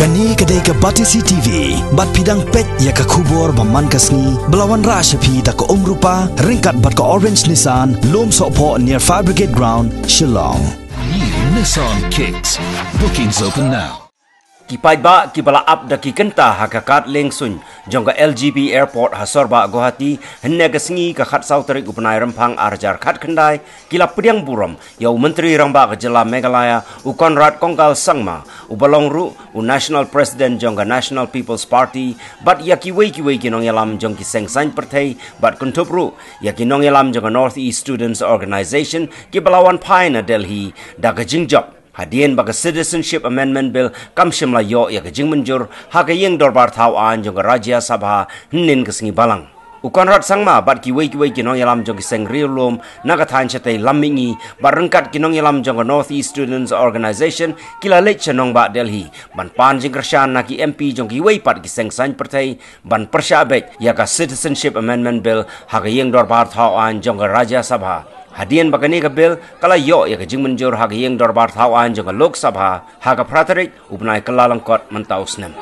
Kani kedai ke Batisi TV, bat pidang pet ya ke kubur baman kasni, belawan rashapi tak ke rupa, ringkat bat ke orange Nissan, lom sokpo near Fire Brigade Ground, Shillong. New Nissan Kicks. Bookings open now. Ki Paidbah ki bala up da ki kenta hakakat Liengsuin jongga LGB Airport hasorba Guwahati henne gasingi ka khat sautari upnai rempang arjar khat kendai kila Pdiang Burom yau menteri rangba ka jela Meghalaya u Conrad kongkal Sangma u balongru u National President jongga National People's Party bat ya ki wei ki Nongïalam jong ki sengsain partai bat kuntupru ya ki Nongïalam jongga North East Students Organization ki balawan pai na Delhi da ka jingjok hadian baga Citizenship Amendment Bill kam shimla yo ya ke jing menjur ha ke yeng dorbar thau an jong Rajya Sabha hnin ke singi balang u Conrad Sangma bat ki wei ki Nongïalam jong ki seng riolom naga than chate lamingi barengkat ki Nongïalam jong North East Students Organization kila lech nong ba Delhi ban pan jing kershan na ki MP jong ki wei pat ki seng san partai ban persabet ya ka Citizenship Amendment Bill ha ke yeng dorbar thau an jong Rajya Sabha hadian bagani ka bil kala yo ya ka jing menjur ha ka yeng dorbar thau an jong Lok Sabha ha ka pratarik upnai kalalangkot mentausnem